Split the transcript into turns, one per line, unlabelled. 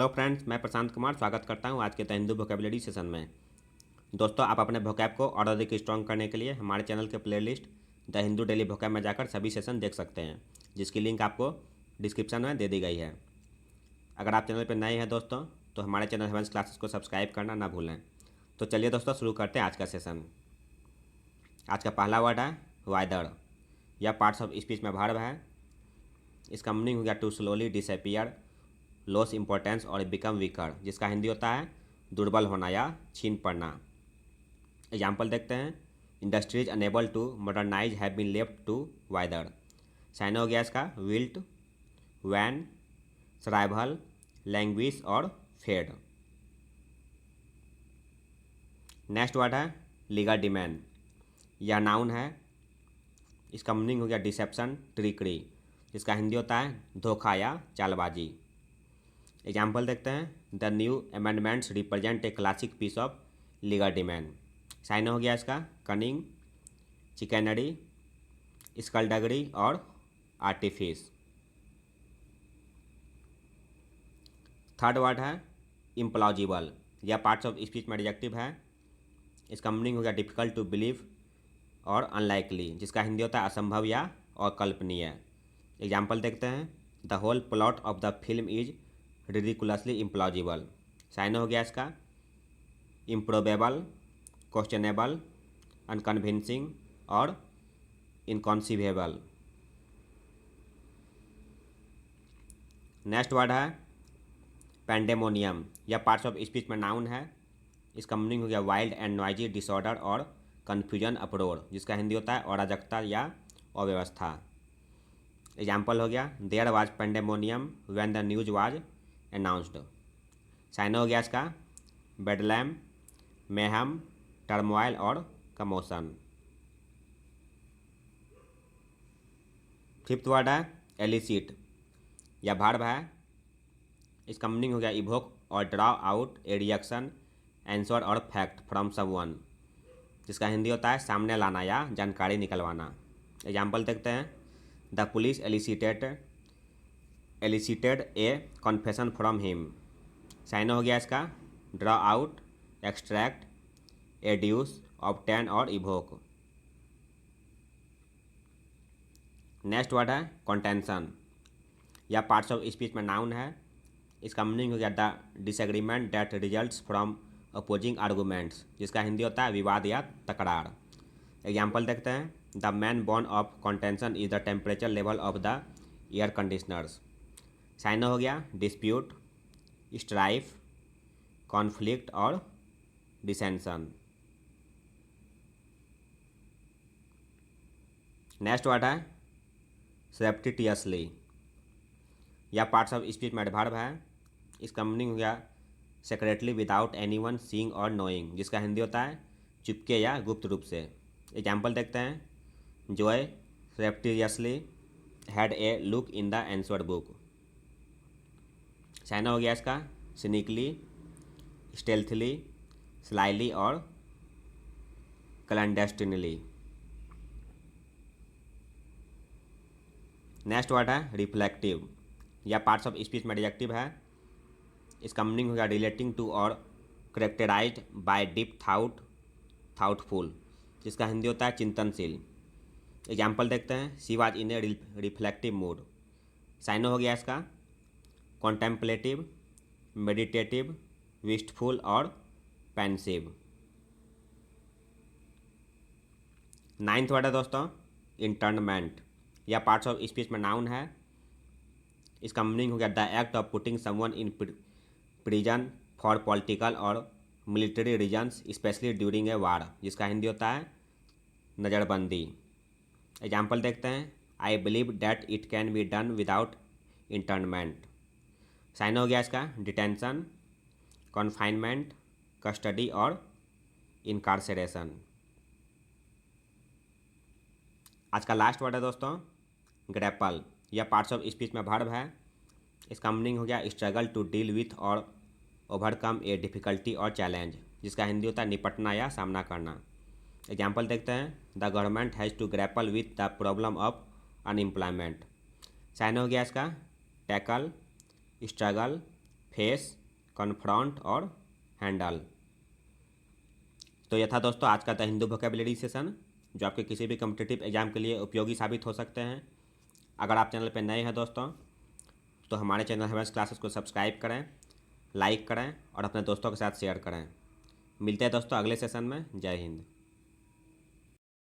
Hello friends, मैं प्रशांत कुमार स्वागत करता हूं आज के द हिंदू वोकेबलरी सेशन में। दोस्तों, आप अपने वोकैब को और अधिक स्ट्रॉन्ग करने के लिए हमारे चैनल के playlist the Hindu daily vocab में जाकर सभी सेशन देख सकते हैं, जिसकी लिंक आपको डिस्क्रिप्शन में दे दी गई है। अगर आप चैनल पर नए हैं दोस्तों, तो हमारे चैनल हेवंस क्लासेस को सब्सक्राइब करना ना भूलें। तो चलिए दोस्तों, शुरू करते हैं आज का सेशन। आज का पहला वर्ड है वाइदर। यह पार्ट्स ऑफ स्पीच में वर्ब है। इसका मीनिंग हो गया to slowly disappear, lose importance और बिकम वीकर, जिसका हिंदी होता है दुर्बल होना या छीन पड़ना। एग्जाम्पल देखते हैं। Industries unable to modernise have been left to wither. Syn हो गया इसका विल्ट, वैन, सराइवल, लैंग्वेज और फेड। नेक्स्ट वर्ड है लीगल डिमांड। यह नाउन है। इसका मीनिंग हो गया डिसेप्शन, ट्रिकरी, जिसका हिंदी होता है धोखा या चालबाजी। एग्जाम्पल देखते हैं। The new amendments represent a classic piece of legerdemain. Syn हो गया इसका कनिंग, चिकनरी, स्कल्डगरी और आर्टिफिस। थर्ड वर्ड है इम्प्लॉजिबल। यह पार्ट्स ऑफ स्पीच में एडजेक्टिव है। इसका मीनिंग हो गया डिफिकल्ट टू बिलीव और अनलाइकली, जिसका हिंदी होता है असंभव या अकल्पनीय। एग्जाम्पल देखते हैं। The whole plot of the film is ridiculously implausible. साइन हो गया इसका इम्प्रोबेबल, क्वेश्चनेबल, अनकन्विंसिंग और इनकॉन्सीवेबल। नेक्स्ट वर्ड है पैंडेमोनियम। यह पार्ट्स ऑफ स्पीच में नाउन है। इसका मीनिंग हो गया वाइल्ड एंड नॉइजी डिसऑर्डर और कन्फ्यूजन अपरोर, जिसका हिंदी होता है अराजकता या अव्यवस्था। एग्जाम्पल हो गया there was pandemonium when the news was announced. Syn हो गया इसका बेडलैम, मेहम, टर्मोइल और कमोशन। फिफ्थ वर्ड है एलिसिट। यह वर्ब है। इसका मीनिंग हो गया इवोक और draw out a reaction, answer और फैक्ट फ्रॉम समवन, जिसका हिंदी होता है सामने लाना या जानकारी निकलवाना। एग्जाम्पल देखते हैं। The police elicited a confession from him. साइन हो गया इसका draw out, extract, educe, obtain और इवोक। नेक्स्ट वर्ड है कॉन्टेंशन। यह पार्ट्स ऑफ स्पीच में नाउन है। इसका मीनिंग हो गया the disagreement that results from opposing arguments, जिसका हिंदी होता है विवाद या तकरार। एग्जाम्पल देखते हैं। The main bone of contention is the temperature level of the air conditioners. साइन हो गया डिस्प्यूट, स्ट्राइफ, कॉन्फ्लिक्ट और डिसेंशन। नेक्स्ट वर्ड है सेप्टिटियसली। यह पार्ट्स ऑफ स्पीच में एडवर्ब है। इसका मीनिंग हो गया सेक्रेटली विदाउट एनीवन सीइंग और नोइंग, जिसका हिंदी होता है चुपके या गुप्त रूप से। एग्जाम्पल देखते हैं। Joy surreptitiously had a look in the answered book. साइन हो गया इसका सिनिकली, स्टेल्थली, स्लाइली और क्लैंडेस्टिनली। नेक्स्ट वर्ड है रिफ्लेक्टिव। यह पार्ट्स ऑफ स्पीच में एडजेक्टिव है। इसका मीनिंग हो गया रिलेटिंग टू और करेक्टराइज्ड बाय डीप थाउटफुल, जिसका हिंदी होता है चिंतनशील। एग्जाम्पल देखते हैं। She was in a reflective mood. साइन हो गया इसका कॉन्टेम्पलेटिव, मेडिटेटिव, विस्टफुल और पेंसिव। नाइन्थ वर्ड है दोस्तों इंटर्नमेंट। यह पार्ट्स ऑफ स्पीच में नाउन है। इसका मीनिंग हो गया the act of putting someone in prison for political और military reasons specially during a war, जिसका हिंदी होता है नज़रबंदी। एग्जाम्पल देखते हैं। I believe that it can be done without internment. साइन हो गया इसका डिटेंशन, कॉन्फाइनमेंट, कस्टडी और इनकार्सरेशन। आज का लास्ट वर्ड है दोस्तों ग्रैपल। यह पार्ट्स ऑफ स्पीच में वर्ब है। इसका मीनिंग हो गया स्ट्रगल टू डील विथ और ओवरकम ए डिफ़िकल्टी और चैलेंज, जिसका हिंदी होता है निपटना या सामना करना। एग्जाम्पल देखते हैं। The government has to grapple with the problem of unemployment. Syn हो गया इसका टैकल, स्ट्रगल, फेस, कन्फ्रंट और हैंडल। तो यह था दोस्तों आज का द हिंदू वोकेबलरी सेशन, जो आपके किसी भी कॉम्पिटिटिव एग्जाम के लिए उपयोगी साबित हो सकते हैं। अगर आप चैनल पर नए हैं दोस्तों, तो हमारे चैनल हेवेंस क्लासेस को सब्सक्राइब करें, लाइक करें और अपने दोस्तों के साथ शेयर करें। मिलते हैं दोस्तों अगले सेशन में। जय हिंद।